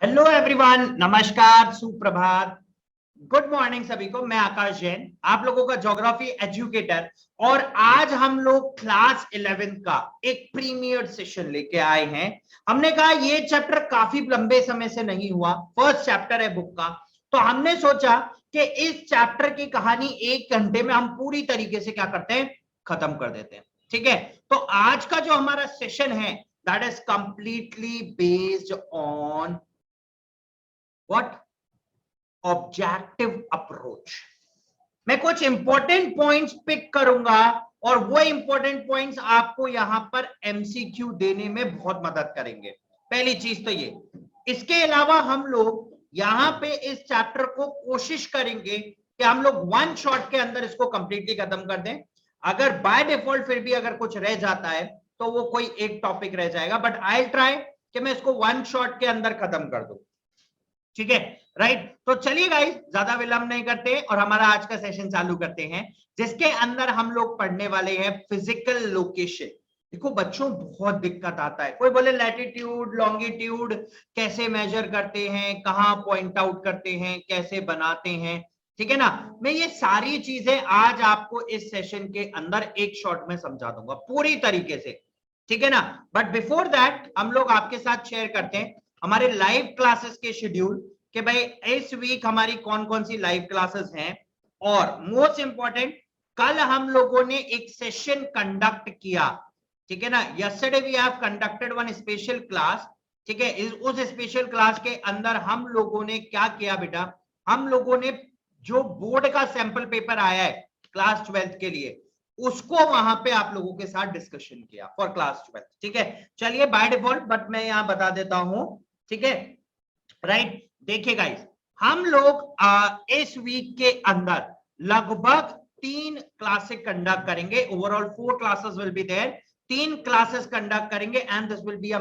Hello everyone, नमस्कार, सुप्रभात, good morning सभी को। मैं आकाश जैन, आप लोगों का ज्योग्राफी एजुकेटर, और आज हम लोग क्लास 11 का एक प्रीमियर सेशन लेके आए हैं। हमने कहा ये चैप्टर काफी लंबे समय से नहीं हुआ, फर्स्ट चैप्टर है बुक का, तो हमने सोचा कि इस चैप्टर की कहानी 1 घंटे में हम पूरी तरीके से क्या करते हैं, खत्म कर देते हैं। ठीक है, तो आज का जो हमारा सेशन है that is completely based on what, objective approach. मैं कुछ इंपॉर्टेंट पॉइंट्स पिक करूंगा और वो इंपॉर्टेंट पॉइंट्स आपको यहां पर एमसीक्यू देने में बहुत मदद करेंगे। पहली चीज तो ये, इसके अलावा हम लोग यहां पे इस चैप्टर को कोशिश करेंगे कि हम लोग वन शॉट के अंदर इसको कंप्लीटली खत्म कर दें। अगर बाय डिफॉल्ट फिर भी अगर कुछ रह जाता है तो वो कोई एक टॉपिक रह जाएगा, बट आई ट्राई कि मैं इसको वन शॉट के अंदर खत्म कर दूं। ठीक है, राइट। तो चलिए गाइस, ज्यादा विलंब नहीं करते और हमारा आज का सेशन चालू करते हैं, जिसके अंदर हम लोग पढ़ने वाले हैं फिजिकल लोकेशन। देखो बच्चों, बहुत दिक्कत आता है। कोई बोले लैटिट्यूड लॉन्गिट्यूड कैसे मेजर करते हैं, कहां पॉइंट आउट करते हैं, कैसे बनाते हैं। ठीक है ना, मैं ये सारी चीजें आज आपको इस सेशन के अंदर एक शॉट में समझा दूंगा पूरी तरीके से। ठीक है ना, बट बिफोर दैट हम लोग आपके साथ शेयर करते हैं हमारे लाइव क्लासेस के शेड्यूल कि भाई इस वीक हमारी कौन कौन सी लाइव क्लासेस हैं। और मोस्ट इंपॉर्टेंट, कल हम लोगों ने एक सेशन कंडक्ट किया। ठीक है ना, yesterday we have conducted one special class. ठीक है, उस स्पेशल क्लास के अंदर हम लोगों ने क्या किया बेटा, हम लोगों ने जो बोर्ड का सैंपल पेपर आया है क्लास 12th के लिए, उसको वहां पे आप लोगों के साथ डिस्कशन किया फॉर क्लास 12th। ठीक है, चलिए बाय डिफॉल्ट बट मैं यहां बता देता हूं। ठीक है, राइट। देखिए गाइस, हम लोग इस वीक के अंदर लगभग 3 क्लासेस कंडक्ट करेंगे। Overall 4 classes will be there. 3 classes conduct करेंगे and this will be a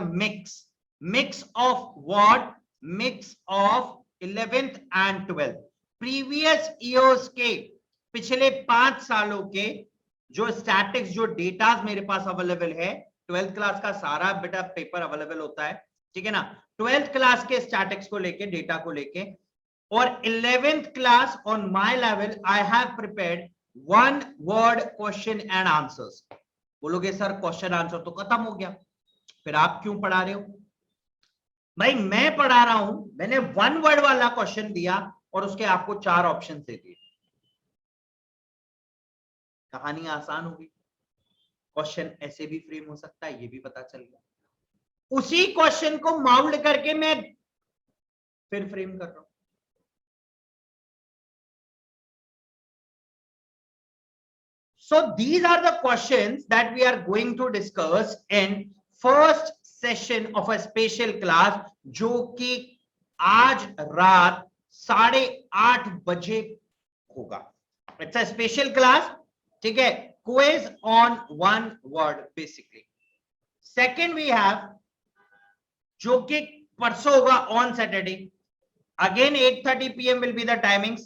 mix of what, mix of 11th and 12th, previous years के, पिछले 5 सालों के जो स्टैटिक्स, जो डेटा मेरे पास अवेलेबल है। 12th क्लास का सारा बेटा पेपर अवेलेबल होता है। ठीक है ना, 12th क्लास के स्टैटिक्स को लेके, डेटा को लेके, और 11th class on my level I have prepared 1 word question and answers. बोलोगे सर क्वेश्चन आंसर तो खत्म हो गया, फिर आप क्यों पढ़ा रहे हो? भाई मैं पढ़ा रहा हूं, मैंने 1 वर्ड वाला क्वेश्चन दिया और उसके आपको 4 ऑप्शन दे दिए। कहानी आसान होगी, क्वेश्चन ऐसे भी फ्रेम हो सकता है, ये भी पता चल गया। उसी क्वेश्चन को माउल्ड करके मैं फिर फ्रेम कर रहा हूं। So these are the questions that we are going to discuss in first session of a special class, जो कि आज रात 8:30 बजे होगा। It's a special class, ठीक है, quiz on 1 word basically. Second we have, जो कि परसों होगा on Saturday, again 8:30 PM will be the timings,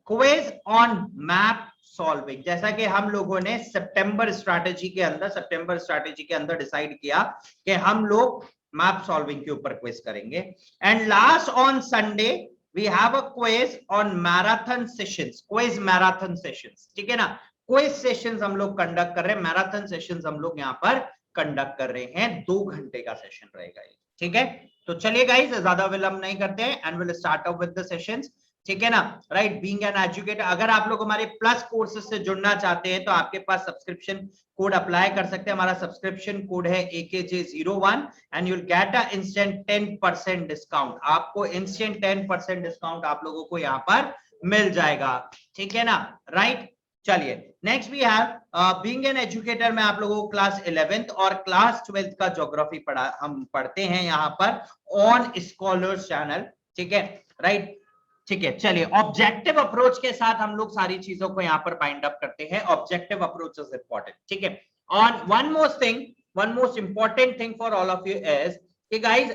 quiz on map solving. जैसा कि हम लोगों ने सितंबर स्ट्रैटेजी के अंदर डिसाइड किया कि हम लोग मैप सॉल्विंग के ऊपर क्विज करेंगे। And last on Sunday we have a quiz on marathon sessions, quiz marathon sessions. ठीक है ना, क्विज सेशंस हम लोग कंडक्ट कर रहे हैं, मैराथन सेशंस हम लोग यहाँ पर कंडक्ट कर रहे हैं। 2 घंटे का सेशन रहेगा ये। ठीक है, तो चलिए गाइस, ज्यादा विलंब नहीं करते हैं and will start up with the sessions. ठीक है ना, राइट। बीइंग एन एजुकेटर, अगर आप लोग हमारे प्लस कोर्सेज से जुड़ना चाहते हैं तो आपके पास सब्सक्रिप्शन कोड अप्लाई कर सकते हैं। हमारा सब्सक्रिप्शन कोड है AKJ01 and you will get a instant 10% discount. आपको इंस्टेंट 10% डिस्काउंट आप लोगों को यहाँ पर मिल जाएगा। ठीक है ना, राइट। चलिए next we have being an educator में आप लोगों को क्लास 11th और क्लास 12th का ज्योग्राफी हम पढ़ते हैं यहाँ पर ऑन स्कॉलर्स चैनल। ठीक है, राइट। ठीक है, चलिए ऑब्जेक्टिव अप्रोच के साथ हम लोग सारी चीजों को यहाँ पर बाइंड अप करते हैं। Objective approach is important. ठीक है, और one most important thing for all of you is कि गाइस,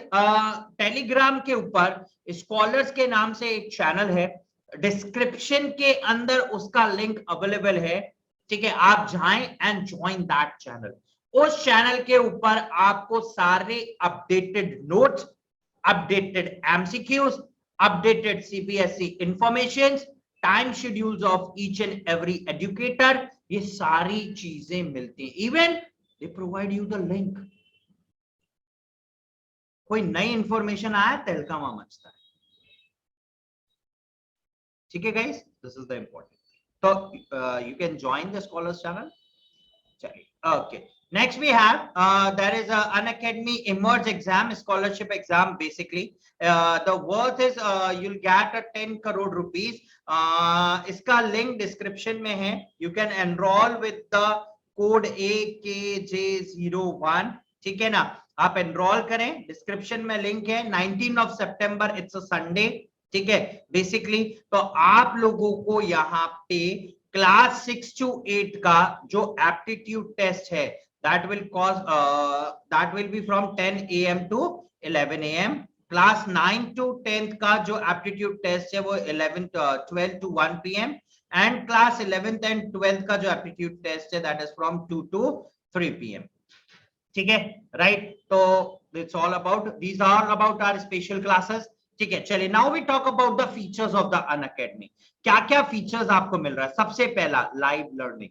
टेलीग्राम के ऊपर स्कॉलर्स के नाम से एक चैनल है, डिस्क्रिप्शन के अंदर उसका लिंक अवेलेबल है। ठीक है, आप जाएं एंड ज्वाइन दैट चैनल। उस चैनल के ऊपर आपको सारे updated notes, updated MCQs, updated CPSC informations, time schedules of each and every educator. ये सारी चीजें मिलती हैं. Even they provide you the link. कोई नई इंफॉर्मेशन आया तहलका वहां मचता है. ठीक है guys, this is the important. तो you can join the scholars channel. चलिए, okay. Next we have there is a Unacademy Emerge exam, scholarship exam. Basically the worth is you'll get a 10 crore rupees. इसका link description में है. You can enroll with the code AKJ01. ठीक है ना, आप enrol करें. Description में link है. 19 of September, it's a Sunday. ठीक है. बेसिकली तो आप लोगों को यहाँ पे क्लास 6 to 8 का जो एप्टीट्यूड टेस्ट है that will be from 10 AM to 11 AM. Class 9 to 10th का जो एप्टीट्यूड टेस्ट है वो 12 to 1 PM. And class 11th and 12th का जो एप्टीट्यूड टेस्ट है that is from 2 to 3 PM. ठीक है, राइट. तो it's all about, these are about our special classes. ठीक है, चलिए. Now we talk about the features of the Unacademy. क्या क्या फीचर्स आपको मिल रहा है? सबसे पहला, live learning,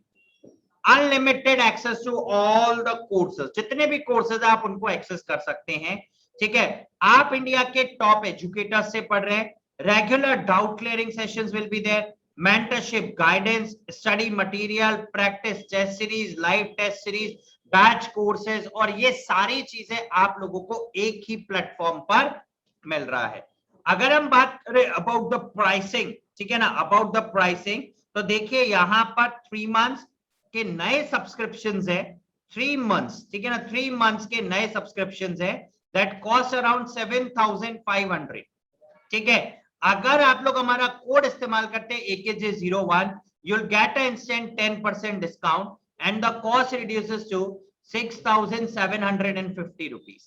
unlimited access to all the courses. जितने भी कोर्सेज आप उनको एक्सेस कर सकते हैं. ठीक है, आप इंडिया के टॉप एजुकेटर्स से पढ़ रहे हैं. Regular doubt clearing sessions will be there. Mentorship, guidance, study material, practice test series, live test series, batch courses, और ये सारी चीजें आप लोगों को एक ही प्लेटफॉर्म पर मिल रहा है. अगर हम बात करें अबाउट द प्राइसिंग, ठीक है ना, अबाउट द प्राइसिंग, तो देखिए यहाँ पर 3 months के नए सब्सक्रिप्शंस है. 3 months, ठीक है ना, 3 months के नए सब्सक्रिप्शंस है. That cost around 7,500. ठीक है. अगर आप लोग हमारा कोड इस्तेमाल करते हैं AKJ01, you'll get an instant 10% discount and the cost reduces to 6,750 rupees.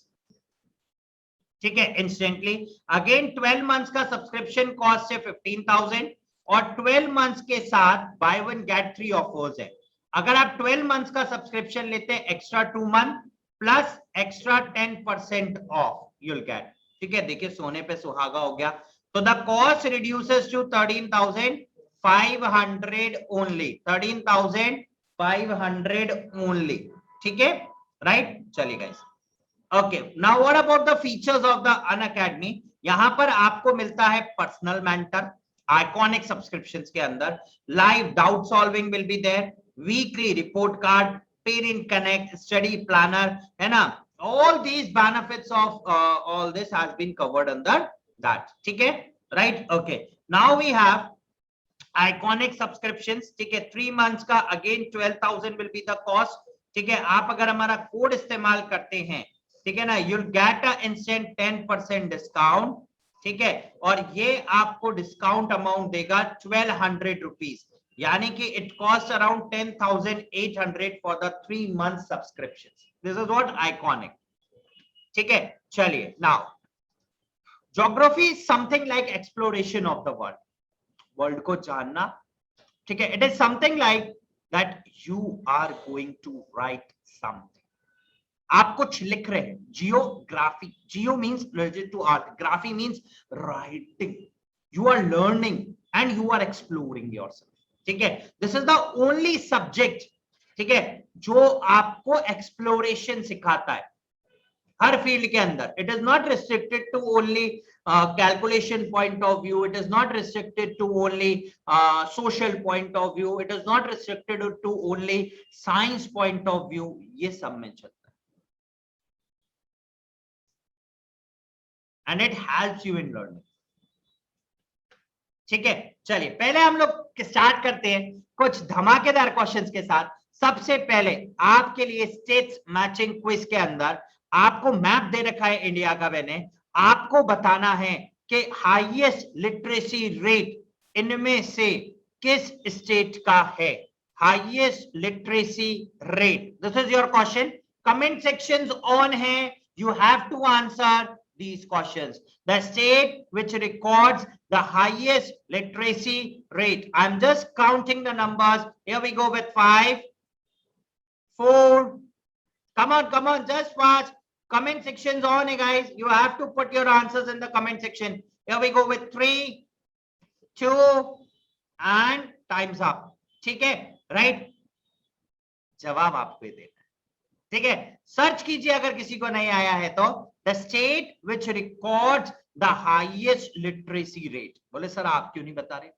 ठीक है, इंस्टेंटली. अगेन 12 months का सब्सक्रिप्शन कॉस्ट है 15,000 और 12 months के साथ बाय 1 गेट 3 ऑफर्स है. अगर आप 12 months का सब्सक्रिप्शन लेते हैं, extra 2 month plus extra 10% off you'll get. ठीक है, देखिए सोने पे सुहागा हो गया. तो the cost reduces to 13,500 only. 13,500 only. ठीक है, राइट. चलिए guys, okay. Now what about the features of the Unacademy. यहां पर आपको मिलता है पर्सनल मेंटर, आइकॉनिक सब्सक्रिप्शंस के अंदर. Live doubt solving will be there. Weekly report card, parent connect, study planner, है ना. All these benefits of all this has been covered under that. ठीक है, right. Okay. Now we have iconic subscriptions. ठीक है, 3 months का again 12,000 will be the cost. ठीक है, आप अगर हमारा कोड इस्तेमाल करते हैं, ठीक है ना, you'll get a instant 10% discount. ठीक है, और ये आपको डिस्काउंट अमाउंट देगा 1,200 रुपीज. यानी कि it cost around 10,800 for the 3 month subscription. This is what iconic. ठीक है, चलिए. Now geography is something like exploration of the world. World को जानना. ठीक है, it is something like that you are going to write something. आप कुछ लिख रहे हैं. Geography, geo means related to earth, graphy means writing. You are learning and you are exploring yourself. ठीक है, this is the only subject, ठीक है, जो आपको एक्सप्लोरेशन सिखाता है हर फील्ड के अंदर. It is not restricted to only calculation point of view. It is not restricted to only social point of view. It is not restricted to only science point of view. ये सब में चलता है. And it helps you in learning. ठीक है, चलिए पहले हम लोग स्टार्ट करते हैं कुछ धमाकेदार क्वेश्चंस के साथ. सबसे पहले आपके लिए स्टेट्स मैचिंग क्विज के अंदर आपको मैप दे रखा है इंडिया का. मैंने आपको बताना है कि हाईएस्ट लिटरेसी रेट इनमें से किस स्टेट का है. Highest literacy rate, this is your question. Comment sections on है. You have to answer these questions. The state which records the highest literacy rate. I'm just counting the numbers. Here we go with 5, 4. Come on, just fast. comment sections on, guys. You have to put your answers in the comment section. Here we go with 3, 2 and time's up. ठीक है, right? जवाब आपको देना है, ठीक है? Search कीजिए अगर किसी को नहीं आया है तो, the state which records the highest literacy rate. बोले सर आप क्यों नहीं बता रहे?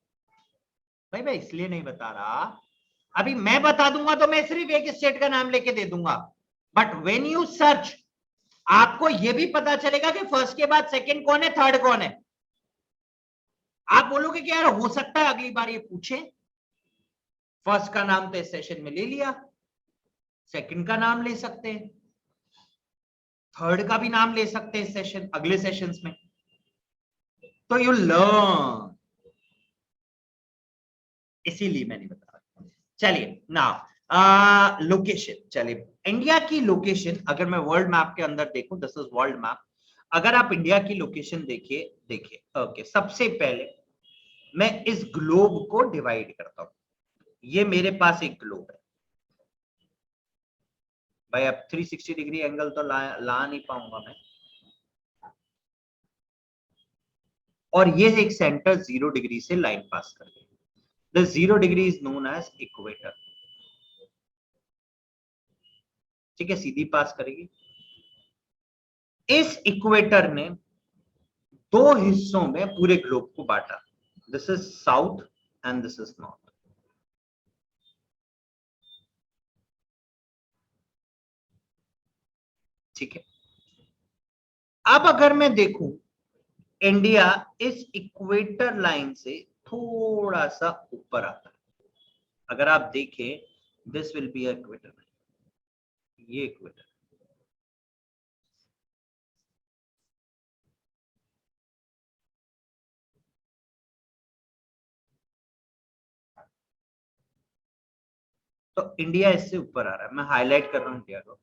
भाई मैं इसलिए नहीं बता रहा, अभी मैं बता दूंगा तो मैं सिर्फ एक स्टेट का नाम लेके दे दूंगा, बट व्हेन यू सर्च आपको यह भी पता चलेगा कि फर्स्ट के बाद सेकंड कौन है, थर्ड कौन है। आप बोलोगे कि यार हो सकता है अगली बार ये पूछे, फर्स्ट का नाम तो इस सेशन में ले लिया, सेकंड का नाम ले सकते हैं, थर्ड का भी नाम ले सकते हैं इस सेशन, अगले सेशंस में, तो यू लर्न, इसीलिए मैं नहीं बता रहा। चलिए ना लोकेशन, चलिए इंडिया की लोकेशन अगर मैं वर्ल्ड मैप के अंदर देखूं, दिस इज वर्ल्ड मैप, अगर आप इंडिया की लोकेशन देखिए ओके, सबसे पहले मैं इस ग्लोब को डिवाइड करता हूं, ये मेरे पास एक ग्लोब है भाई, अब 360 डिग्री एंगल तो ला नहीं पाऊंगा मैं, और ये एक सेंटर 0 डिग्री से लाइन पास कर रही है, the 0 degree is known as equator, ठीक है, सीधी पास करेगी। इस इक्वेटर ने 2 हिस्सों में पूरे ग्लोब को बांटा, this is south and this is north, ठीक है। अब अगर मैं देखूं, इंडिया इस इक्वेटर लाइन से थोड़ा सा ऊपर आता है, अगर आप देखें दिस विल बी इक्वेटर, ये इक्वेटर, तो इंडिया इससे ऊपर आ रहा है, मैं हाईलाइट कर रहा हूं इंडिया को,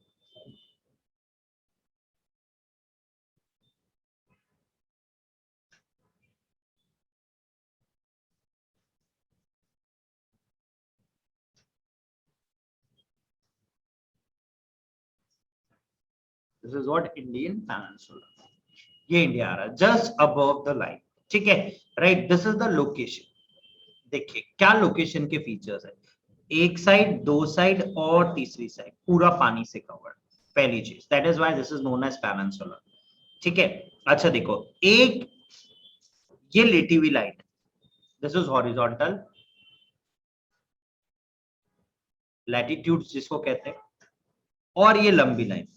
this is what Indian peninsula, ये इंडिया आ रहा है जस्ट अबव द लाइन, ठीक है, right, this is the location. देखिए क्या लोकेशन के फीचर्स है, एक साइड, 2 साइड और तीसरी साइड पूरा पानी से कवर्ड, पहली चीज, that is why this is known as peninsula, ठीक है। अच्छा देखो, एक ये लेटी हुई line, this is horizontal, latitude जिसको कहते हैं, और ये लंबी line,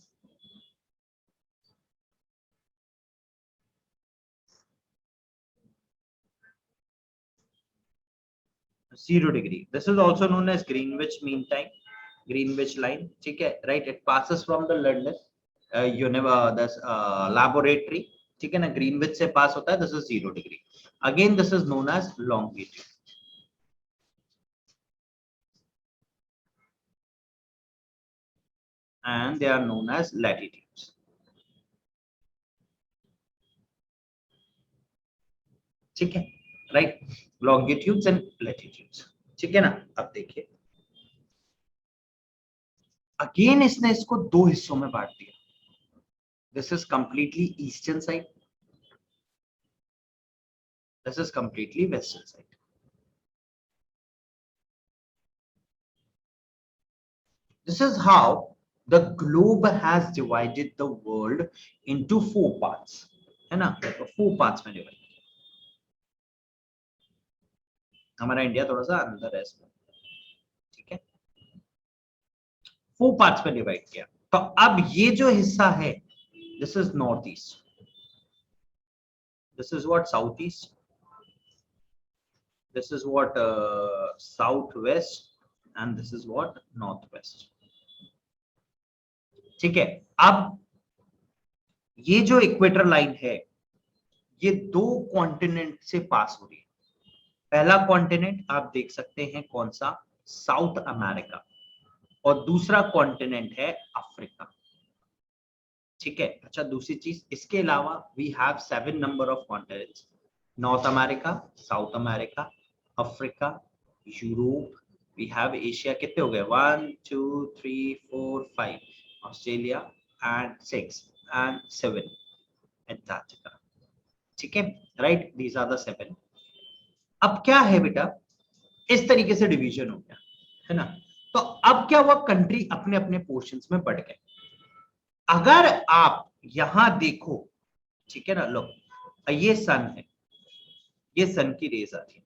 zero degree, this is also known as Greenwich mean time, Greenwich line, ठीक है, right, it passes from the London laboratory, ठीक है ना, ग्रीनविच से पास होता है, this is 0 degree, again this is known as longitude, and they are known as latitudes, ठीक है, राइट, लॉन्गिट्यूड्स एंड लैटिट्यूड्स, ठीक है ना। अब देखिए अगेन इसने इसको 2 हिस्सों में बांट दिया, this is completely eastern side, this is completely western side, this is how the globe has divided the world into 4 parts, है ना, तो 4 parts में डिवाइड, हमारा इंडिया थोड़ा सा अंदर है इसमें, ठीक है, 4 पार्ट्स में डिवाइड किया। तो अब ये जो हिस्सा है, this is north east, this is what south east, this is what south west and this is what north west, ठीक है। अब ये जो इक्वेटर लाइन है, ये 2 कॉन्टिनेंट से पास हो रही है, पहला कॉन्टिनेंट आप देख सकते हैं कौन सा, साउथ अमेरिका, और दूसरा कॉन्टिनेंट है अफ्रीका, ठीक है। अच्छा दूसरी चीज, इसके अलावा we have 7 number of continents, North America, South America, Africa, Europe, we have Asia, कितने हो गए, 1 2 3 4 5, ऑस्ट्रेलिया एंड 6, and 7 Antarctica. ठीक है, राइट, दीज आर द 7. अब क्या है बेटा, इस तरीके से डिवीजन हो गया है ना. तो अब क्या हुआ, कंट्री अपने अपने पोर्शंस में बढ़ गए. अगर आप यहां देखो, ठीक है ना, लो ये सन है, ये सन की रेज आ रही है,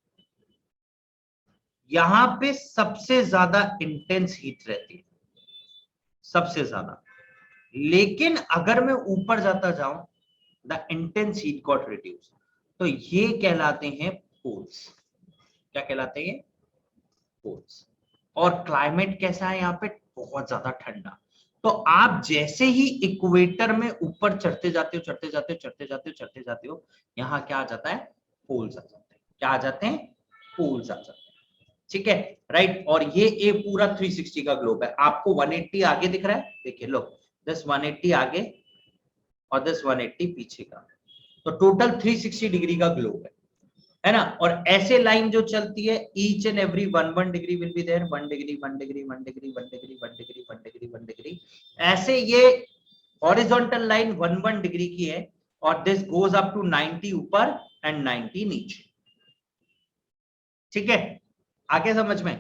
यहां पे सबसे ज्यादा इंटेंस हीट रहती है, सबसे ज्यादा. लेकिन अगर मैं ऊपर जाता जाऊं, the intense heat got reduce. तो ये कहलाते हैं पोल्स. क्या कहलाते हैं? पोल्स. और क्लाइमेट कैसा है यहाँ पे? बहुत ज्यादा ठंडा. तो आप जैसे ही इक्वेटर में ऊपर चढ़ते जाते हो, चढ़ते जाते हो, चढ़ते जाते हो, चढ़ते जाते हो, यहाँ क्या आ जाता है? पोल्स आ जाते हैं. क्या आ जाते हैं? पोल्स आ जाते हैं. ठीक है, राइट. और ये पूरा 360 का ग्लोब है. आपको 180 आगे दिख रहा है, देखिए लो, दिस 180 आगे और दिस 180 पीछे का. तो टोटल 360 डिग्री का ग्लोब है ना. और ऐसे लाइन जो चलती है, each and every 1 degree will be there, 1 degree, 1 degree, 1 degree, 1 degree, 1 degree, 1 degree, 1 degree. ऐसे ये हॉरिजॉन्टल लाइन 1 डिग्री की है, और दिस गोज अप टू 90 ऊपर एंड 90 नीचे. ठीक है, आगे समझ में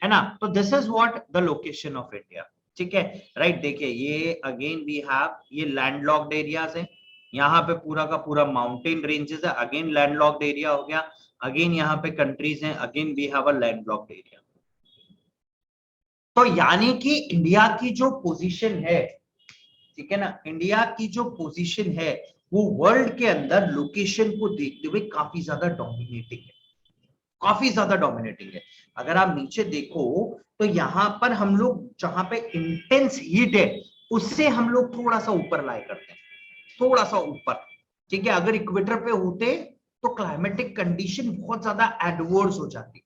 है ना. तो this is what the location of India. ठीक है, राइट. देखिए ये अगेन वी हैव, ये लैंडलॉक्ड एरियाज है, यहाँ पे पूरा का पूरा माउंटेन रेंजेस है, अगेन लैंडलॉक्ड एरिया हो गया. अगेन यहाँ पे कंट्रीज हैं, again we have a landlocked area. तो यानी कि इंडिया की जो पोजीशन है, ठीक है ना, इंडिया की जो पोजीशन है वो वर्ल्ड के अंदर लोकेशन को देखते हुए काफी ज्यादा डोमिनेटिंग है, काफी ज्यादा डोमिनेटिंग है. अगर आप नीचे देखो तो यहाँ पर हम लोग जहां पे इंटेंस हीट है, उससे हम लोग थोड़ा सा ऊपर लाई करते हैं, थोड़ा सा ऊपर. ठीक है, अगर इक्वेटर पे होते तो क्लाइमेटिक कंडीशन बहुत ज्यादा एडवर्स हो जाती,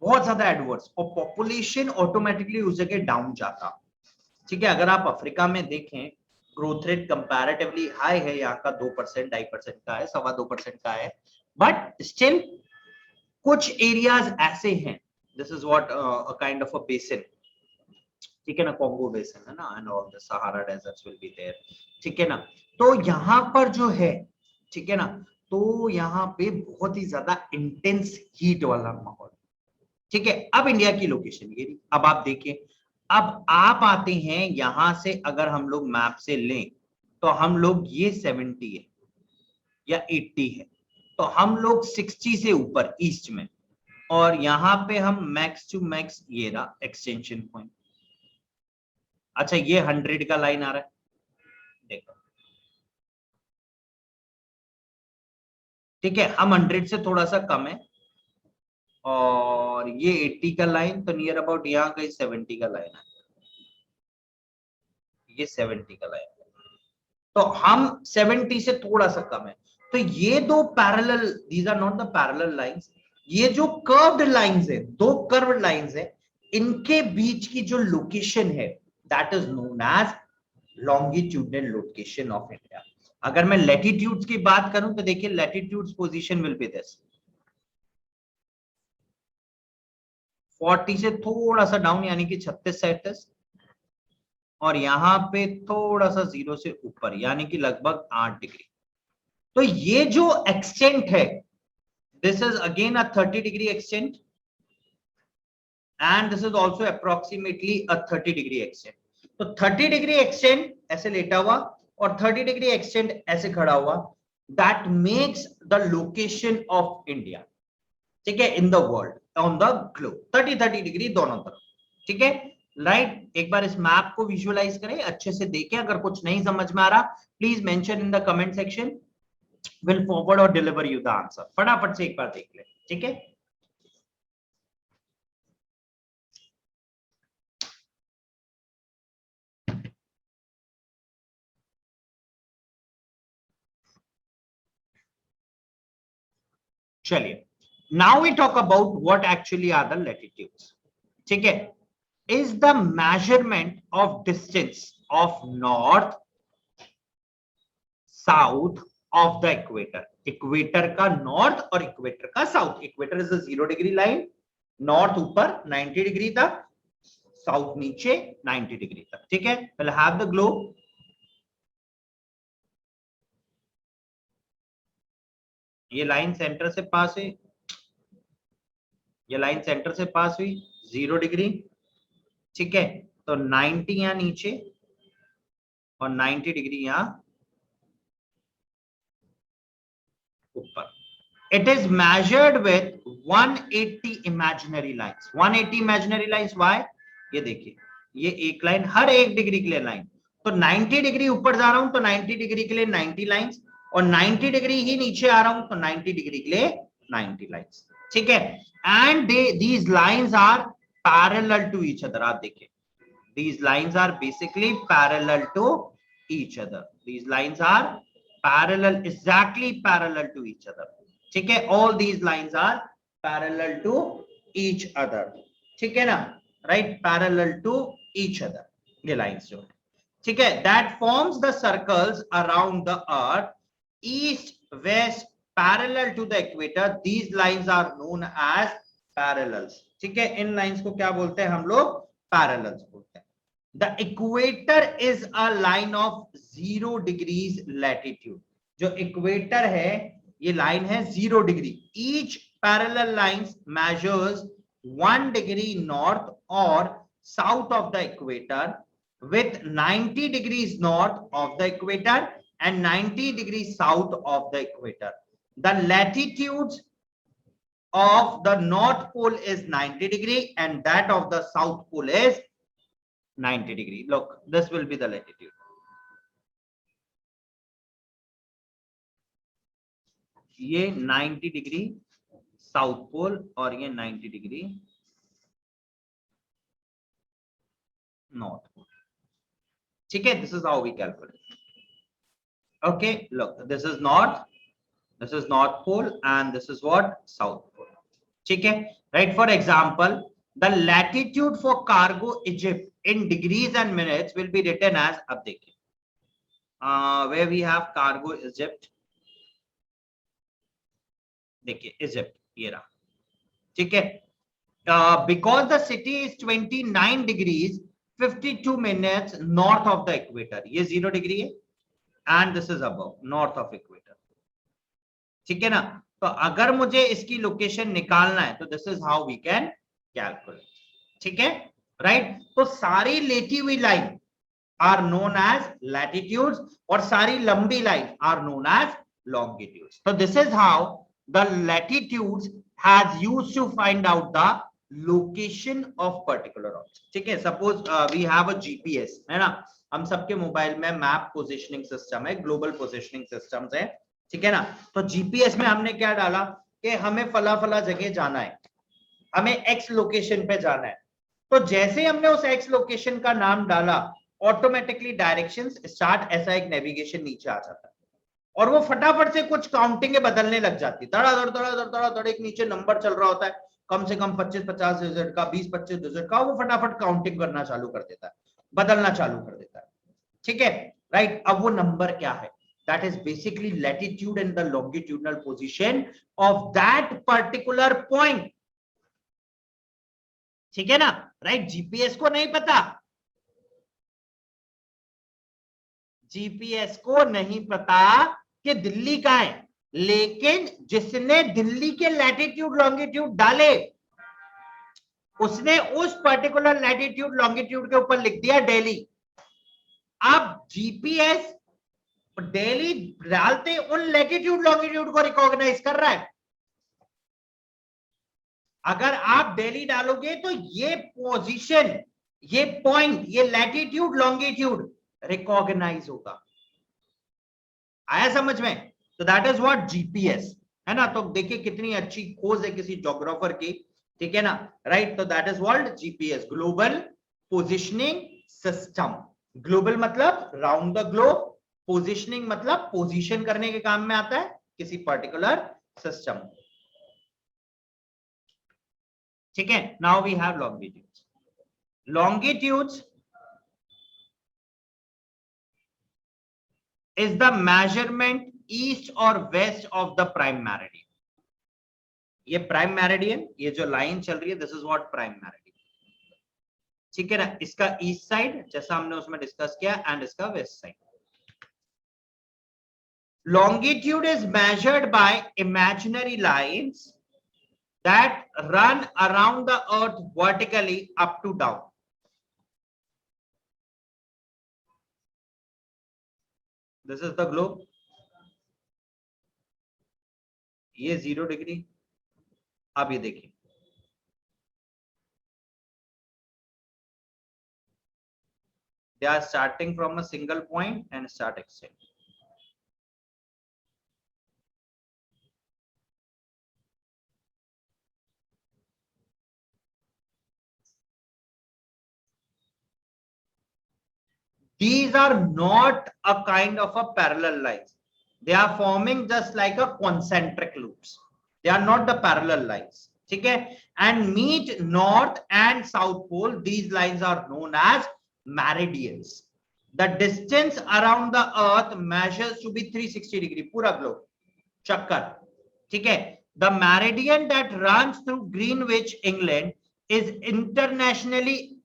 बहुत ज्यादा एडवर्स, और पॉपुलेशन ऑटोमेटिकली उस जगह डाउन जाता. ठीक है, अगर आप अफ्रीका में देखें, ग्रोथ रेट कंपैरेटिवली हाई है, यहाँ का 2%, 2.5% का है, 2.25% का है, बट स्टिल कुछ एरियाज ऐसे हैं, this is what a kind of a basin. ठीक है ना, कॉन्गो बेसिन है ना, and all the Sahara deserts will be there. ठीक है ना. तो यहाँ पर जो है, ठीक है ना, तो यहाँ पे बहुत ही ज्यादा इंटेंस हीट वाला माहौल. ठीक है, अब इंडिया की लोकेशन ये, अब आप देखिए, अब आप आते हैं यहां से, अगर हम लोग मैप से लें तो हम लोग, ये 70 है या 80 है, तो हम लोग 60 से ऊपर ईस्ट में, और यहां पे हम मैक्स टू मैक्स, ये रहा एक्सटेंशन पॉइंट. अच्छा, ये 100 का लाइन आ रहा है, देखो. ठीक है, हम 100 से थोड़ा सा कम है, और ये 80 का लाइन, तो नियर अबाउट यहाँ कहीं 70 का लाइन है, ये 70 का लाइन. तो हम 70 से थोड़ा सा कम है. तो ये दो parallel, these are not the parallel lines, ये जो कर्व्ड लाइंस है, दो कर्व्ड लाइंस है, इनके बीच की जो लोकेशन है, that is known as longitudinal location of India. अगर मैं लैटिट्यूड्स की बात करूं तो देखिए, latitudes position will be this, 40 से थोड़ा सा डाउन, यानी कि 36-37, और यहां पे थोड़ा सा 0 से ऊपर, यानी कि लगभग 8 डिग्री. तो ये जो एक्सटेंट है, this is again a 30 degree extent, and this is also approximately a 30 degree extent. तो 30 डिग्री एक्सटेंट ऐसे लेटा हुआ, और 30 डिग्री एक्सटेंट ऐसे खड़ा हुआ, that makes the location of India. ठीक है, in the world, on the globe, 30-30 degree दोनों तरफ. ठीक है, राइट. एक बार इस मैप को विजुअलाइज करें, अच्छे से देखें. अगर कुछ नहीं समझ में आ रहा, please mention in the comment section, will forward और डिलीवर यू द आंसर. फटाफट से एक बार देख ले. ठीक है, चलिए. Now we talk about what actually are the latitudes. ठीक है, is the measurement of distance of north south of the equator. Equator का नॉर्थ और इक्वेटर का south. Equator is a 0 degree line, north ऊपर 90 डिग्री तक, south नीचे 90 degree तक. ठीक है, विल हैव द ग्लोब. ये लाइन सेंटर से पास हुई, ये लाइन सेंटर से पास हुई 0 डिग्री, ठीक है। तो 90 यहां नीचे और 90 डिग्री यहां ऊपर। It is measured with 180 imaginary lines. 180 imaginary lines. Why? ये देखिए, ये एक लाइन हर 1 डिग्री के लिए लाइन, तो 90 डिग्री ऊपर जा रहा हूं तो 90 डिग्री के लिए 90 लाइंस, और 90 डिग्री ही नीचे आ रहा हूं तो 90 डिग्री के लिए 90 लाइंस, ठीक है। And these lines are parallel to each other. आप देखिए, these lines are basically parallel to each other. These lines are parallel, exactly parallel to each other, ठीक है। all these lines are parallel to each other, ठीक है ना, right, parallel to each other ये lines जो है, ठीक है। that forms the circles around the earth east west parallel to the equator. These lines are known as parallels, ठीक है। इन lines को क्या बोलते हैं हम लोग? parallels बोलते हैं। The equator is a line of 0 degrees latitude. जो इक्वेटर है ये लाइन है 0 degree. Each parallel lines measures 1 degree north or south of the equator with 90 degrees north of the equator and 90 degrees south of the equator. The latitudes of the north pole is 90 degree and that of the south pole is 90 degree. Look, this will be the latitude. ये 90 degree south pole और ये 90 degree north pole, ठीक है। This is how we calculate. Okay, look, this is north pole and this is what? South pole, ठीक है, right. For example, the latitude for cargo Egypt in degrees and minutes will be written as, अब देखिए, where we have cargo Egypt, देखिए Egypt ये रहा, ठीक है। because the city is 29 degrees 52 minutes north of the equator, ये 0 degree है and this is above north of equator, ठीक है ना। तो अगर मुझे इसकी लोकेशन निकालना है तो this is how we can calculate, ठीक है, राइट। तो सारी लेटी हुई line are known as latitudes और सारी लंबी line are known as longitudes. तो this is how the latitudes has used to find out the location of particular object, ठीक है। Suppose we have a GPS, है ना, हम सबके मोबाइल में मैप पोजिशनिंग सिस्टम है, ग्लोबल पोजिशनिंग सिस्टम्स है, ठीक है ना। तो जीपीएस में हमने क्या डाला कि हमें फला फला जगह जाना है, हमें एक्स लोकेशन पे जाना है। तो जैसे हमने उस एक्स लोकेशन का नाम डाला, ऑटोमेटिकली डायरेक्शंस स्टार्ट, ऐसा एक नेविगेशन नीचे आ जाता है और वो फटाफट से कुछ काउंटिंग बदलने लग जाती है, धड़ाधड़ एक नीचे नंबर चल रहा होता है, कम से कम 25-50 डिजिट का, 20-25 डिजिट का, वो फटाफट काउंटिंग करना चालू कर देता है, बदलना चालू कर देता है, ठीक है, राइट। अब वो नंबर क्या है? That is basically latitude and the longitudinal position of that particular point, ठीक है ना, राइट। जीपीएस को नहीं पता, जीपीएस को नहीं पता कि दिल्ली का है, लेकिन जिसने दिल्ली के लैटिट्यूड लॉन्गिट्यूड डाले उसने उस पर्टिकुलर लैटिट्यूड लॉन्गिट्यूड के ऊपर लिख दिया दिल्ली। अब जीपीएस दिल्ली डालते उन लैटिट्यूड लॉन्गिट्यूड को रिकॉग्नाइज कर रहा है। अगर आप दिल्ली डालोगे तो ये पोजीशन, ये पॉइंट, ये लैटिट्यूड लॉन्गिट्यूड रिकॉग्नाइज होगा। आया समझ में? तो दैट इज व्हाट जीपीएस है ना। तो देखिए कितनी अच्छी खोज है किसी ज्योग्राफर की, ठीक है ना, राइट। तो that is what GPS, global positioning system. Global मतलब राउंड द ग्लोब, पोजिशनिंग मतलब पोजीशन करने के काम में आता है किसी पर्टिकुलर सिस्टम, ठीक है। Now we have longitudes. Longitudes is the measurement east or west of the prime meridian. ये प्राइम मेरिडियन, ये जो लाइन चल रही है, this is what prime meridian, ठीक है ना। इसका ईस्ट साइड जैसा हमने उसमें डिस्कस किया एंड इसका west side, Longitude is measured by imaginary lines that run around the earth vertically up to down. This is the globe. ये 0 डिग्री. अब ये देखिए, they are starting from a single point and start extending. These are not a kind of a parallel lines. They are forming just like a concentric loops. They are not the parallel lines. Okay? And meet north and south pole. These lines are known as meridians. The distance around the earth measures to be 360 degree. Pura globe. Chakkar. Okay? The meridian that runs through Greenwich, England is internationally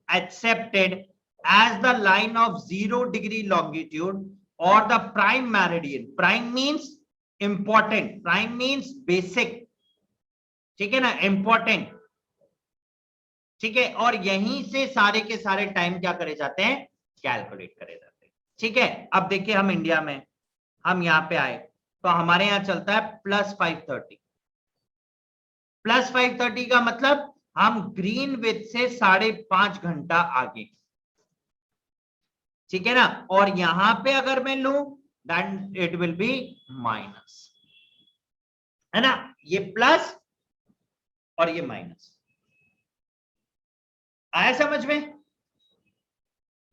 accepted as the line of 0 degree longitude or the prime meridian. Prime means important, prime means basic, ठीक है ना, important, ठीक है. और यहीं से सारे के सारे टाइम क्या करे जाते हैं, कैलकुलेट करे जाते हैं. ठीक है. अब देखिए हम इंडिया में, हम यहाँ पे आए तो हमारे यहाँ चलता है +530. +530 का मतलब हम ग्रीनविच से 5.5 घंटा आगे. ठीक है ना. और यहां पे अगर मैं लूं then it will be minus, है ना. ये प्लस और ये माइनस. आया समझ में.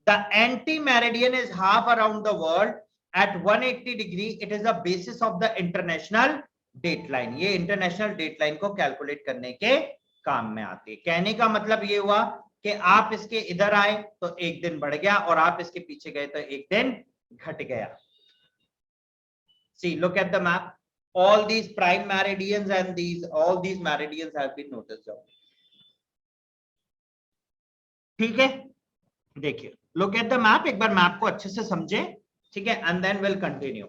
The antimeridian is half around the world at 180 degree. It is the basis of the international date line. ये इंटरनेशनल डेट लाइन को कैलकुलेट करने के काम में आती है. कहने का मतलब ये हुआ कि आप इसके इधर आए तो एक दिन बढ़ गया और आप इसके पीछे गए तो एक दिन घट गया. See, look at the map. All these prime meridians and all these meridians have been noticed down. ठीक है. देखिए, look at the map. एक बार मैप को अच्छे से समझे. ठीक है. And then we'll continue.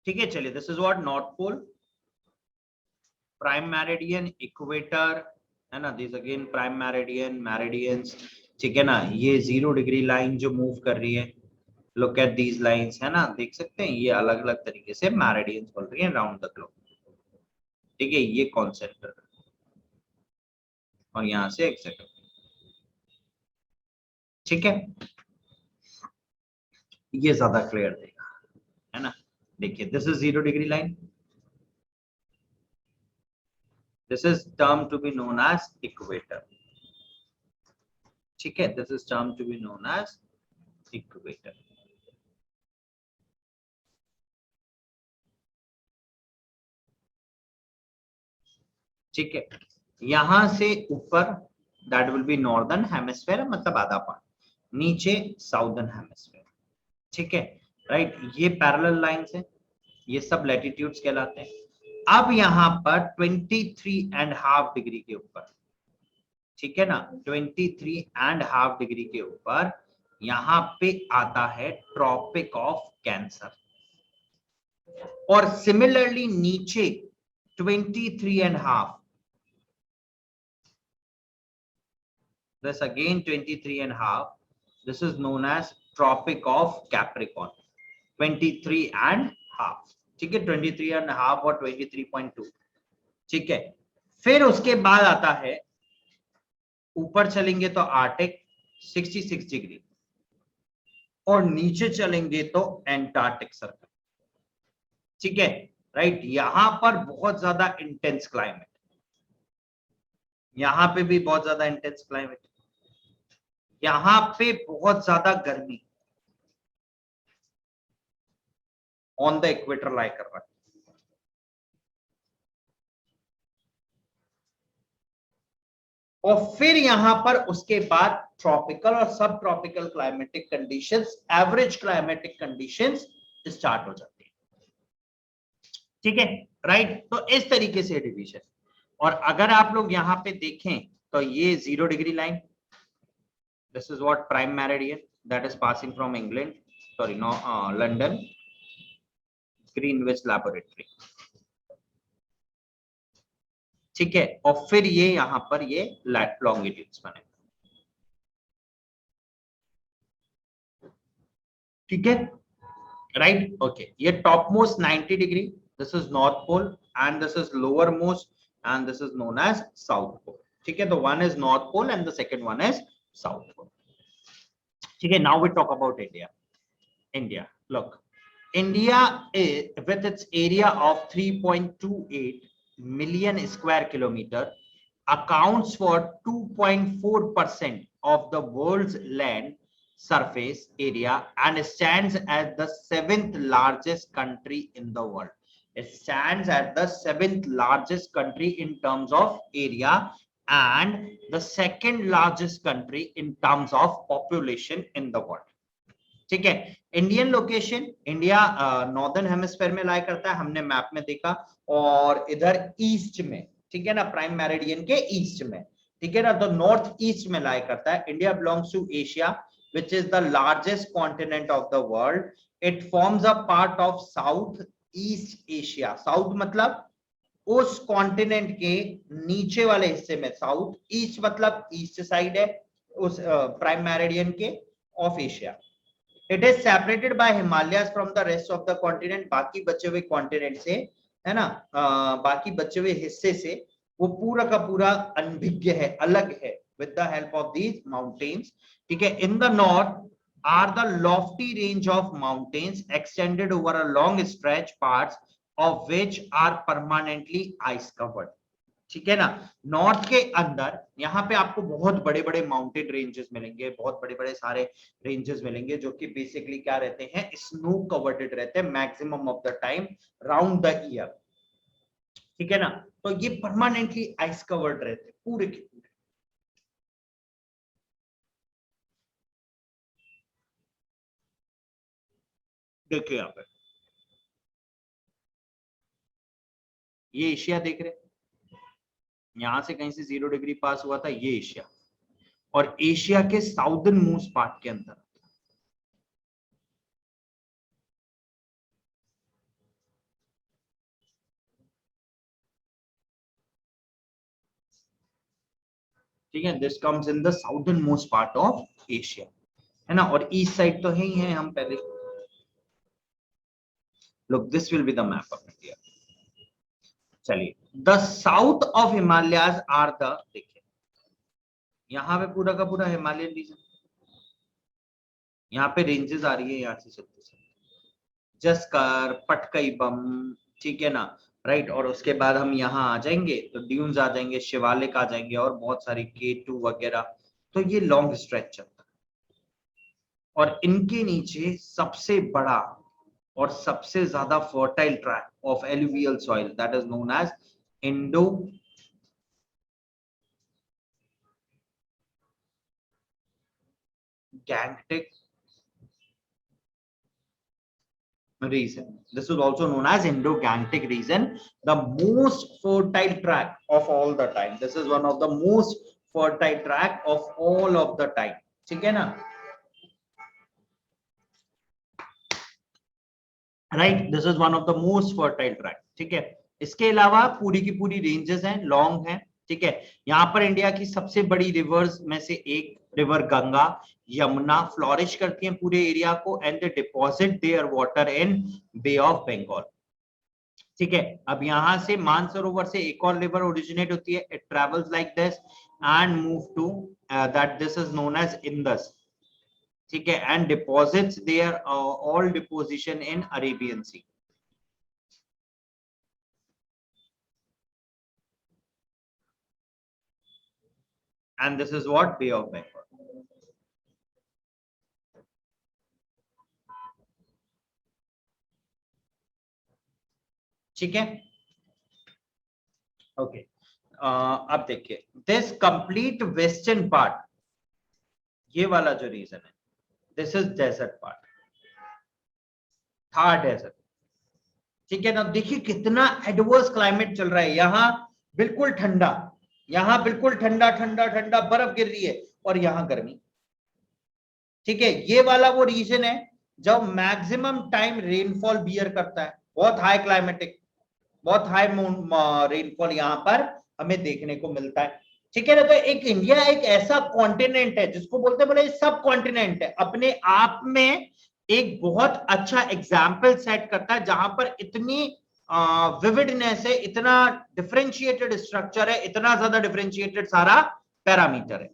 ठीक है. चलिए, this is what north pole, prime meridian, equator, है ना. This again prime meridian, meridians. ठीक है ना. ये 0 डिग्री लाइन जो मूव कर रही है, लुक एट दीज लाइंस, है ना. देख सकते हैं ये अलग अलग तरीके से मेरिडियंस बोल रही है अराउंड द ग्लोब. ठीक है. ये कॉन्सेंट्रेट और यहां से एक्सेट्रा. ठीक है. ये ज्यादा क्लियर देगा, है ना. देखिए, this is 0 degree line. This is term to be known as equator. ठीक है. This is term to be known as equator. ठीक है. यहां से ऊपर that will be northern hemisphere, मतलब आधा पार्ट. नीचे southern hemisphere. ठीक है. राइट. ये पैरेलल लाइंस है, ये सब लैटिट्यूड्स कहलाते हैं. अब यहां पर 23.5 डिग्री के ऊपर, ठीक है ना, 23.5 डिग्री के ऊपर यहां पे आता है ट्रॉपिक ऑफ कैंसर. और सिमिलरली नीचे 23.5, this again 23.5, this is known as tropic of Capricorn. 23.5. ठीक है. 23.5 और 23.2. ठीक है. फिर उसके बाद आता है, ऊपर चलेंगे तो आर्टिक 66 डिग्री और नीचे चलेंगे तो एंटार्क्टिक सर्कल. ठीक है. राइट. यहां पर बहुत ज्यादा इंटेंस क्लाइमेट, यहां पे भी बहुत ज्यादा इंटेंस क्लाइमेट, यहां पे बहुत ज्यादा गर्मी ऑन द इक्वेटर लाई कर रहा है. और फिर यहां पर उसके बाद ट्रॉपिकल और सब tropical climatic conditions, average climatic conditions start हो जाती है. ठीक है. राइट. तो इस तरीके से डिवीजन. और अगर आप लोग यहाँ पे देखें तो ये 0 degree line, this is what prime meridian that is passing from England, sorry no London Greenwich laboratory, ठीक है। और फिर ये यहाँ पर ये लॉन्गिट्यूड्स बने, ठीक है, राइट, ओके। ये top most 90 degree, this is north pole and this is lower most and this is known as south pole, ठीक है। तो one is north pole and the second one is south pole, ठीक है। Now we talk about India. India, look, India is, with its area of 3.28 million square kilometer, accounts for 2.4% of the world's land surface area and stands as the 7th largest country in the world. It stands as the 7th largest country in terms of area and the second largest country in terms of population in the world, ठीक है। Indian location, India northern hemisphere में lie करता है, हमने map में देखा, और इधर ईस्ट में, ठीक है ना, प्राइम मेरिडियन के ईस्ट में, ठीक है ना, तो नॉर्थ ईस्ट में लाई करता है। India belongs to Asia which is the largest continent of the world. It forms a part of south east Asia, south मतलब उस कॉन्टिनेंट के नीचे वाले हिस्से में, साउथ ईस्ट मतलब ईस्ट साइड है उस प्राइम मेरिडियन के of Asia. It is separated by Himalayas from the rest of the continent, बाकी बचे हुए कॉन्टिनेंट से, है ना, बाकी बचे हुए हिस्से से वो पूरा का पूरा अनभिज्ञ है, अलग है, with the help of these mountains, ठीक है। In the north are the lofty range of mountains extended over a long stretch, parts of which are permanently ice covered, ठीक है ना। नॉर्थ के अंदर यहाँ पे आपको बहुत बड़े बड़े माउंटेन रेंजेस मिलेंगे, बहुत बड़े बड़े सारे रेंजेस मिलेंगे जो कि बेसिकली क्या रहते हैं, स्नो कवर्डेड रहते हैं maximum of the time round the year, ठीक है ना। तो ये परमानेंटली आइस कवर्ड रहते हैं पूरे के पूरे। देखिए यहाँ पे ये एशिया देख रहे, यहां से कहीं से 0 डिग्री पास हुआ था, ये एशिया, और एशिया के साउदर्न मोस्ट पार्ट के अंदर, ठीक है, this comes in the southern most part of Asia, है ना। और ईस्ट साइड तो है ही है, हम पहले look, this will be the map of India. चलिए, the south of Himalayas are the, देखिए यहाँ पे पूरा का पूरा हिमालयन रीजन, यहाँ पे रेंजेस आ रही है यहाँ से चलते चलते जस्कर, पटकई बम, ठीक है ना, राइट। और उसके बाद हम यहाँ आ जाएंगे तो ड्यून्स आ जाएंगे, शिवालिक आ जाएंगे और बहुत सारी K2 वगैरह, तो ये लॉन्ग स्ट्रेच चलता है। और इनके नीचे सबसे बड़ा और सबसे ज्यादा fertile track of alluvial soil that is known as Indo Gangetic region. This is also known as Indo-Gangetic region, the most fertile tract of all the time. This is one of the most fertile tract of all of the time, ठीक है ना, right. This is one of the most fertile tract, ठीक है। इसके अलावा पूरी की पूरी रेंजेस हैं, लॉन्ग हैं, ठीक है। यहाँ पर इंडिया की सबसे बड़ी रिवर्स में से एक रिवर गंगा, यमुना फ्लोरिश करती हैं पूरे एरिया को and they deposit their water in Bay of Bengal, ठीक है। अब यहाँ से मानसरोवर से एक और रिवर ओरिजिनेट होती है, it travels like this and move to that, this is known as Indus, ठीक है, and deposits their all deposition in Arabian Sea, and this is what Bay of Bengal, ठीक है, ओके। अब देखिए दिस कंप्लीट वेस्टर्न पार्ट, ये वाला जो region है, this is desert part, Thar desert, ठीक है ना। देखिए कितना एडवर्स क्लाइमेट चल रहा है यहाँ, बिल्कुल ठंडा, यहां बिल्कुल ठंडा ठंडा ठंडा बर्फ गिर रही है और यहां गर्मी। ठीक है, ये वाला वो रीजन है जब मैक्सिमम टाइम रेनफॉल बियर करता है, बहुत हाई क्लाइमेटिक, बहुत हाई रेनफॉल यहां पर हमें देखने को मिलता है। ठीक है ना, तो एक इंडिया एक ऐसा कॉन्टिनेंट है जिसको बोलते बोले सब कॉन्टिनेंट है, अपने आप में एक बहुत अच्छा एग्जाम्पल सेट करता है, जहां पर इतनी विविडनेस है, इतना डिफरेंशिएटेड स्ट्रक्चर है, इतना ज्यादा डिफरेंशिएटेड सारा पैरामीटर है।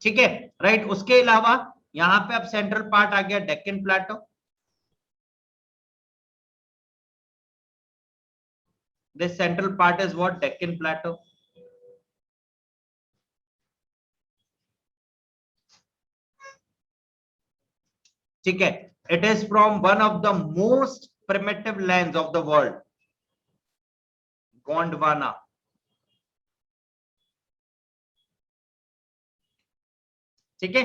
ठीक है, राइट। उसके अलावा यहां पे अब सेंट्रल पार्ट आ गया Deccan plateau. This central part is what, Deccan plateau. ठीक है, it is from one of the most primitive lands of the world, Gondwana. ठीक है,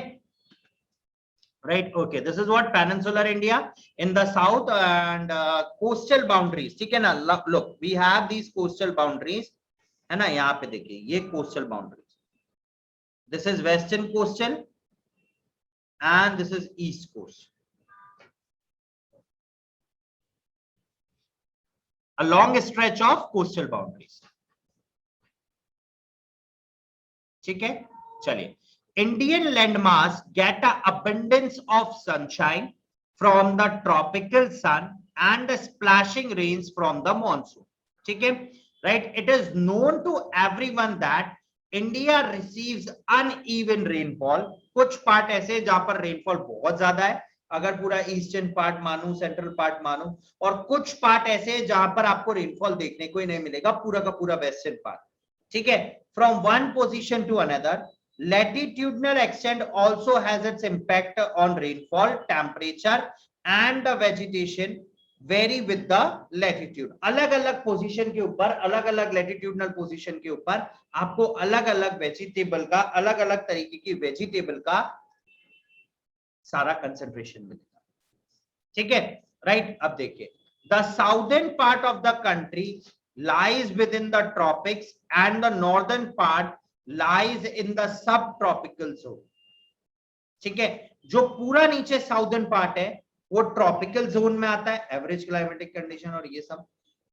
right, okay, this is what peninsular India in the south and coastal boundaries. ठीक है ना, look we have these coastal boundaries, है ना, यहाँ पे देखिए ये coastal boundaries, this is western coastal and this is east coast, a long stretch of coastal boundaries. ठीक है, चलिए, Indian landmass get an abundance of sunshine from the tropical sun and the splashing rains from the monsoon. ठीक है, right, it is known to everyone that India receives uneven rainfall. कुछ part ऐसे जहां पर rainfall बहुत ज्यादा है, अगर पूरा ईस्टर्न पार्ट मानू, सेंट्रल पार्ट मानू, और कुछ पार्ट ऐसे जहां पर आपको रेनफॉल देखने को ही नहीं मिलेगा, पूरा का पूरा वेस्टर्न पार्ट। ठीक है, from one position to another, latitudinal extent also has its impact on rainfall, temperature and the vegetation vary with the latitude. अलग अलग पोजीशन के ऊपर, अलग अलग लैटिट्यूडनल पोजीशन के ऊपर आपको अलग अलग वेजिटेबल का, अलग अलग तरीके की वेजिटेबल का सारा कंसेंट्रेशन मिलेगा। ठीक है, राइट। अब देखिए, the southern part of the country lies within the tropics and the northern part lies in the subtropical zone. ठीक है, जो पूरा नीचे साउदर्न पार्ट है वो ट्रॉपिकल जोन में आता है, एवरेज क्लाइमेटिक कंडीशन और ये सब।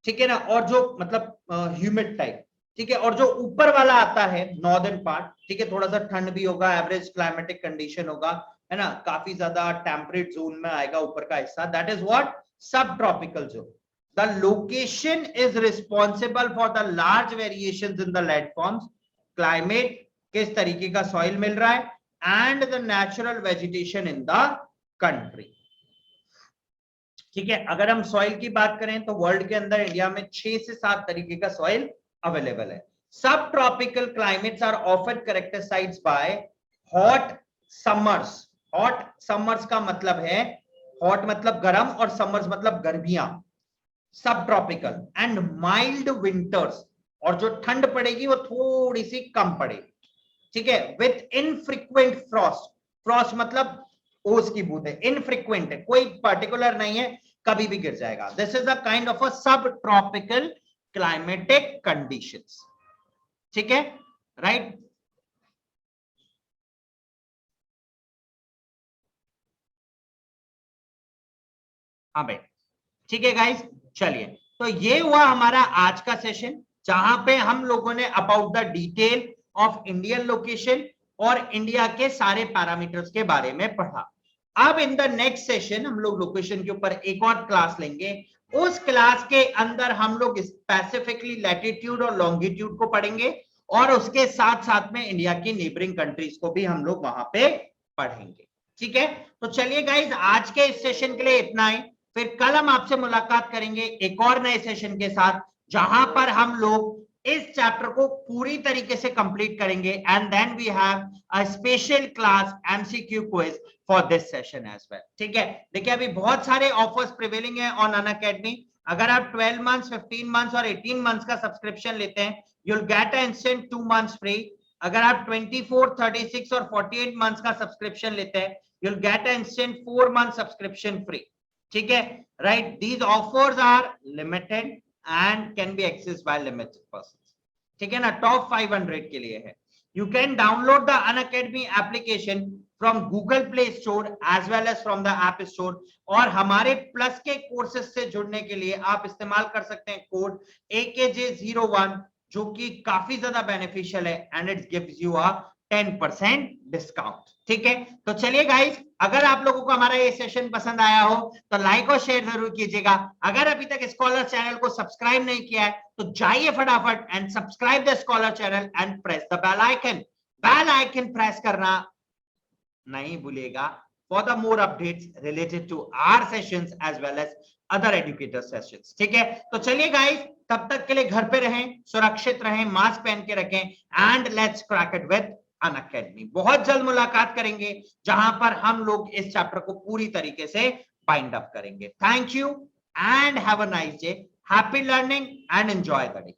ठीक है ना, और जो मतलब ह्यूमिड टाइप, ठीक है, और जो ऊपर वाला आता है नॉर्दर्न पार्ट, ठीक है, थोड़ा सा ठंड भी होगा, एवरेज क्लाइमेटिक कंडीशन होगा, है ना, काफी ज्यादा टेम्परेट जोन में आएगा ऊपर का हिस्सा, दैट इज व्हाट, सब tropical zone. The location is responsible for the large variations in the landforms, climate, किस तरीके का सॉइल मिल रहा है, and the natural vegetation in the country. ठीक है, अगर हम सॉइल की बात करें तो वर्ल्ड के अंदर इंडिया में 6 से 7 तरीके का सॉइल अवेलेबल है। सब tropical climates are often characterised by hot summers. Hot summers का मतलब है, हॉट मतलब गर्म और समर्स मतलब गर्मियां, सब ट्रॉपिकल, एंड माइल्ड विंटर्स, और जो ठंड पड़ेगी वो थोड़ी सी कम पड़ेगी। ठीक है, विथ इनफ्रीक्वेंट फ्रॉस्ट। फ्रॉस्ट मतलब ओस की बूंद है, इनफ्रीक्वेंट है, कोई पर्टिकुलर नहीं है, कभी भी गिर जाएगा। This is a kind of अ सब ट्रॉपिकल क्लाइमेटिक कंडीशंस। ठीक है, राइट। हाँ भाई, ठीक है गाइस, चलिए, तो ये हुआ हमारा आज का सेशन, जहां पे हम लोगों ने about the detail of Indian location और इंडिया के सारे पैरामीटर्स के बारे में पढ़ा। अब इन द नेक्स्ट सेशन हम लोग लोकेशन के ऊपर एक और क्लास लेंगे। उस क्लास के अंदर हम लोग स्पेसिफिकली लैटिट्यूड और लॉन्गिट्यूड को पढ़ेंगे, और उसके साथ साथ में इंडिया की नेबरिंग कंट्रीज को भी हम लोग वहां पे पढ़ेंगे। ठीक है, तो चलिए गाइज, आज के इस सेशन के लिए इतना ही। फिर कल हम आपसे मुलाकात करेंगे एक और नए सेशन के साथ, जहां पर हम लोग इस चैप्टर को पूरी तरीके से कंप्लीट करेंगे, and then we have a special class MCQ quiz for this session as well. ठीक है, देखिए अभी बहुत सारे ऑफर्स प्रिवेलिंग है ऑन अनअकैडमी। अगर आप 12 मंथ्स, 15 मंथ्स और 18 मंथ्स का सब्सक्रिप्शन लेते हैं, you'll get an instant 2 months free. अगर आप 24, 36 और 48 मंथ्स का सब्सक्रिप्शन लेते हैं, you'll get an instant 4 month subscription free. ठीक है, right, these offers are limited and can be accessed by limited persons. ठीक है ना, टॉप 500 के लिए है। You can download the Unacademy application from Google Play Store as well as from the app store, और हमारे प्लस के courses से जुड़ने के लिए आप इस्तेमाल कर सकते हैं कोड AKJ01, जो कि काफी ज्यादा बेनिफिशियल है and it gives you a 10% discount. ठीक है, तो चलिए गाइस, अगर आप लोगों को हमारा ये सेशन पसंद आया हो तो लाइक और शेयर जरूर कीजिएगा। अगर अभी तक स्कॉलर चैनल को सब्सक्राइब नहीं किया है तो जाइए फटाफट and subscribe the Scholar channel and press the bell icon. Bell icon press करना नहीं भूलिएगा for the more updates related to our sessions as well as other educator sessions. ठीक है, तो चलिए गाइस, तब तक के लिए घर पे रहें, सुरक्षित रहें, मास्क पहन के रखें and let's crack it with Unacademy. बहुत जल्द मुलाकात करेंगे जहां पर हम लोग इस चैप्टर को पूरी तरीके से बाइंड अप करेंगे। Thank you and have a nice day, happy learning and enjoy the day.